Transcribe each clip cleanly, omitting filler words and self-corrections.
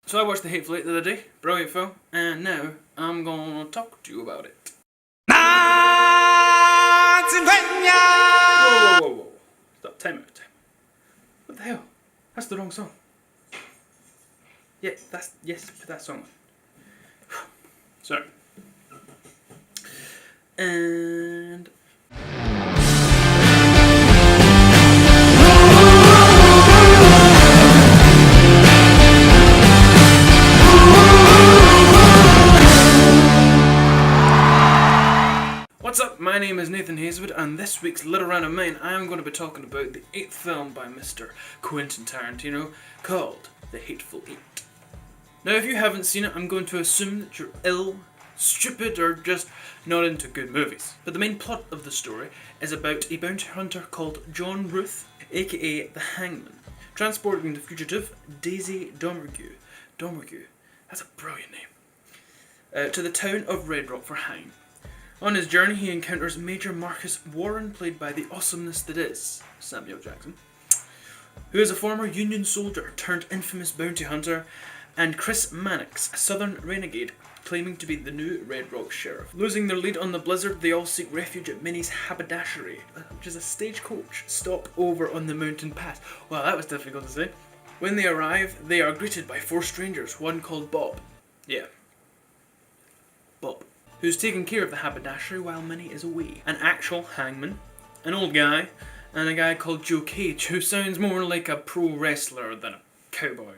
So I watched The Hateful Eight the other day, brilliant film, and now I'm gonna talk to you about it. Whoa, whoa, whoa, whoa. Stop, time out. What the hell? That's the wrong song. Yeah, yes, put that song on. Sorry. And... What's up? My name is Nathan Hazelwood, and this week's Little Rant of mine, I am going to be talking about the 8th film by Mr. Quentin Tarantino, called The Hateful Eight. Now, if you haven't seen it, I'm going to assume that you're ill, stupid, or just not into good movies. But the main plot of the story is about a bounty hunter called John Ruth, aka the Hangman, transporting the fugitive Daisy Domergue, that's a brilliant name, to the town of Red Rock for hanging. On his journey, he encounters Major Marcus Warren, played by the awesomeness that is Samuel Jackson, who is a former Union soldier turned infamous bounty hunter, and Chris Mannix, a southern renegade claiming to be the new Red Rock sheriff. Losing their lead on the blizzard, they all seek refuge at Minnie's haberdashery, which is a stagecoach stop over on the mountain pass. Wow, that was difficult to say. When they arrive, they are greeted by 4 strangers, one called Bob. Yeah. Bob. Who's taking care of the haberdashery while Minnie is away. An actual hangman, an old guy, and a guy called Joe Cage, who sounds more like a pro wrestler than a cowboy,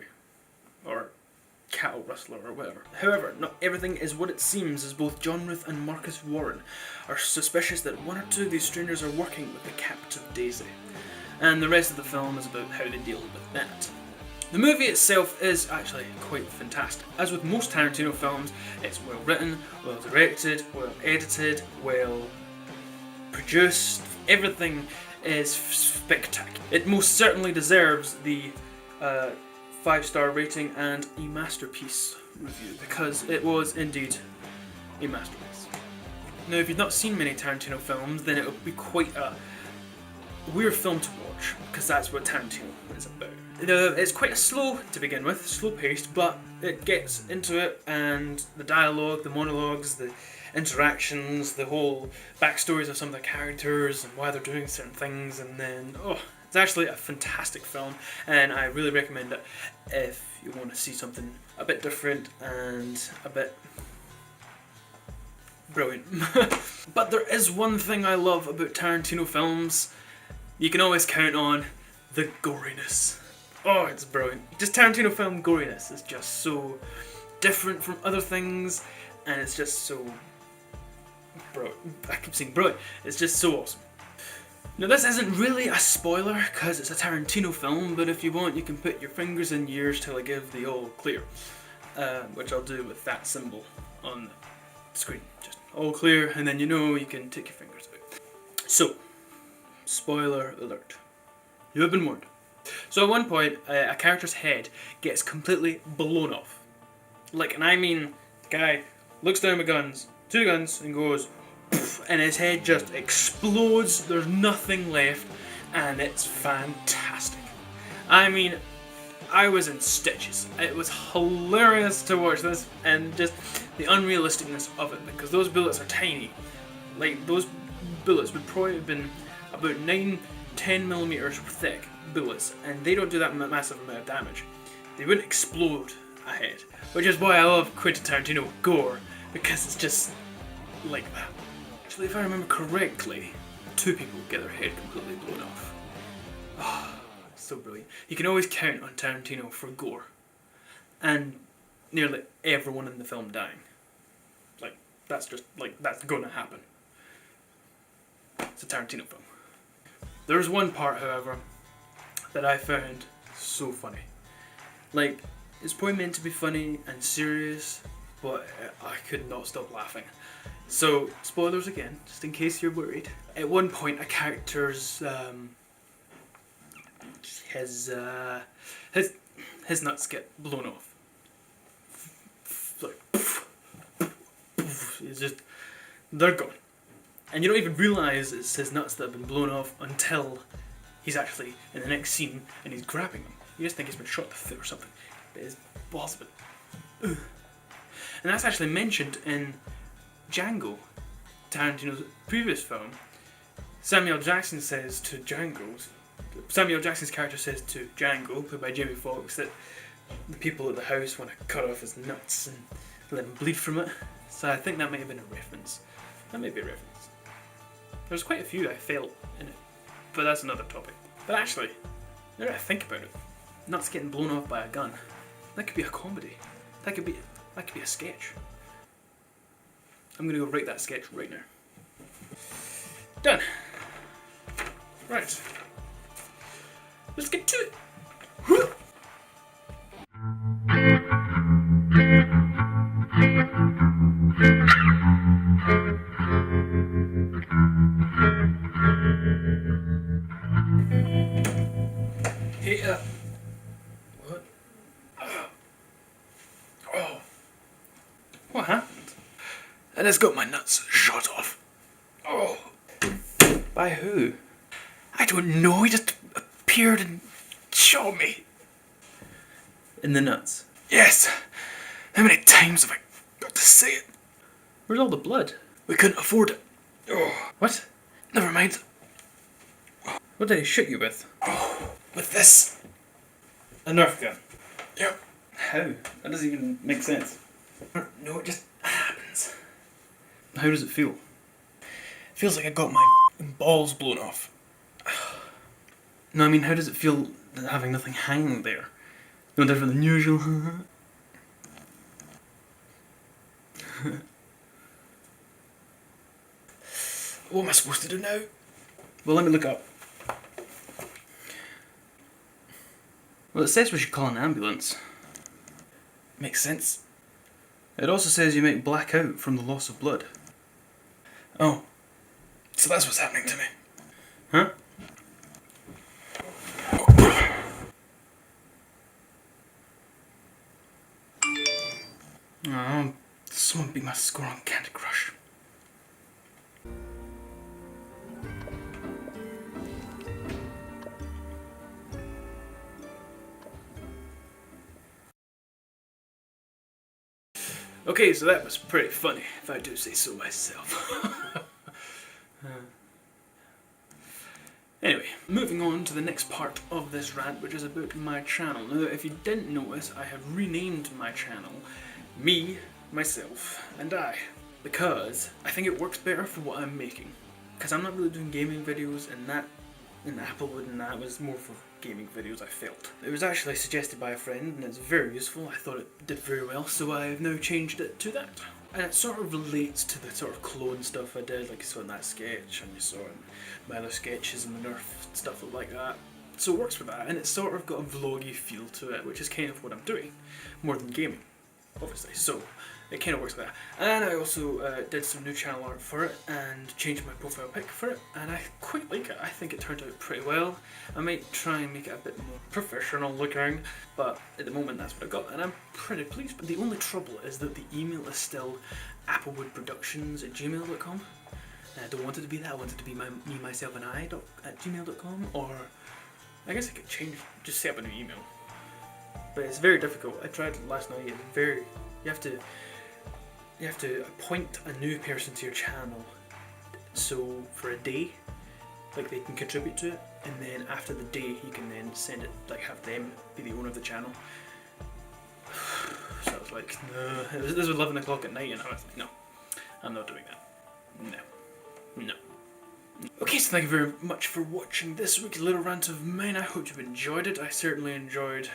or cattle rustler, or whatever. However, not everything is what it seems, as both John Ruth and Marcus Warren are suspicious that one or two of these strangers are working with the captive Daisy. And the rest of the film is about how they deal with that. The movie itself is actually quite fantastic. As with most Tarantino films, it's well written, well directed, well edited, well produced. Everything is spectacular. It most certainly deserves the 5-star rating and a masterpiece review, because it was indeed a masterpiece. Now, if you've not seen many Tarantino films, then it will be quite a weird film to watch, because that's what Tarantino is about. It's quite slow to begin with, slow paced, but it gets into it, and the dialogue, the monologues, the interactions, the whole backstories of some of the characters and why they're doing certain things, and then, it's actually a fantastic film, and I really recommend it if you want to see something a bit different and a bit brilliant. But there is one thing I love about Tarantino films. You can always count on the goriness. Oh, it's brilliant. Just Tarantino film goriness is just so different from other things, and it's just so brilliant. I keep saying brilliant. It's just so awesome. Now, this isn't really a spoiler because it's a Tarantino film, but if you want, you can put your fingers in yours till I give the all clear, which I'll do with that symbol on the screen. Just all clear, and then you can take your fingers out. So, spoiler alert. You have been warned. So at one point, a character's head gets completely blown off. And I mean, the guy looks down with two guns, and goes, poof, and his head just explodes, there's nothing left, and it's fantastic. I mean, I was in stitches. It was hilarious to watch this, and just the unrealisticness of it, because those bullets are tiny. Those bullets would probably have been about 9-10 millimeters thick bullets, and they don't do that massive amount of damage. They wouldn't explode a head, which is why I love Quentin Tarantino gore, because it's just like that. Actually, if I remember correctly, 2 people get their head completely blown off. Oh, so brilliant. You can always count on Tarantino for gore, and nearly everyone in the film dying. That's gonna happen. It's a Tarantino film. There's one part, however, that I found so funny. It's probably meant to be funny and serious, but I could not stop laughing. So, spoilers again, just in case you're worried. At one point, a character's his nuts get blown off. It's just, they're gone. And you don't even realise it's his nuts that have been blown off until he's actually in the next scene and he's grabbing them. You just think he's been shot in the foot or something. But his balls have been And that's actually mentioned in Django, Tarantino's previous film. Samuel Jackson's character says to Django, played by Jamie Foxx, that the people at the house want to cut off his nuts and let him bleed from it. So I think that may have been a reference. That may be a reference. There's quite a few I felt in it, but that's another topic. But actually, now that I think about it, nuts getting blown off by a gun, that could be a comedy. That could be a sketch. I'm gonna go write that sketch right now. Done. Right. Let's get to it. Hey, what? Oh. What happened? I just got my nuts shot off. Oh. By who? I don't know, he just appeared and shot me. In the nuts? Yes. How many times have I got to say it? Where's all the blood? We couldn't afford it. Oh. What? Never mind. What did he shoot you with? Oh, with this. A Nerf gun? Yep. How? That doesn't even make sense. No, it just happens. How does it feel? It feels like I got my balls blown off. No, I mean, how does it feel having nothing hanging there? No different than usual. What am I supposed to do now? Well, let me look up. Well, it says we should call an ambulance. Makes sense. It also says you might black out from the loss of blood. Oh. So that's what's happening to me. Huh? Oh, someone beat my score on Candy Crush. Okay, so that was pretty funny, if I do say so myself. Anyway, moving on to the next part of this rant, which is about my channel. Now, if you didn't notice, I have renamed my channel Me, Myself, and I, because I think it works better for what I'm making. Because I'm not really doing gaming videos, and Applewood and that was more for gaming videos, I felt. It was actually suggested by a friend, and it's very useful. I thought it did very well, so I have now changed it to that. And it sort of relates to the sort of clone stuff I did, like you saw in that sketch, and you saw in my other sketches and the Nerf stuff like that. So it works with that, and it's sort of got a vloggy feel to it, which is kind of what I'm doing, more than gaming, obviously. So it kind of works with that. And I also did some new channel art for it, and changed my profile pic for it, and I quite like it. I think it turned out pretty well. I might try and make it a bit more professional looking, but at the moment that's what I got, and I'm pretty pleased. But the only trouble is that the email is still applewoodproductions@gmail.com. And I don't want it to be that. I want it to be me, myself, and I at gmail.com, or I guess I could change, just set up a new email. But it's very difficult. I tried it last night. It's very, you have to appoint a new person to your channel, so for a day, like they can contribute to it, and then after the day you can then send it, like have them be the owner of the channel. So I was like, no, this was 11 o'clock at night, and I was like, no, I'm not doing that. No. Okay, so thank you very much for watching this week's little rant of mine. I hope you enjoyed it. I certainly enjoyed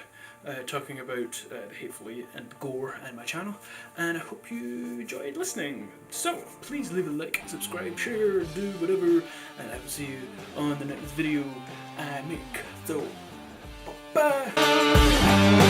talking about the Hateful Eight and gore and my channel, and I hope you enjoyed listening. So please leave a like, subscribe, share, do whatever, and I will see you on the next video I make. So bye.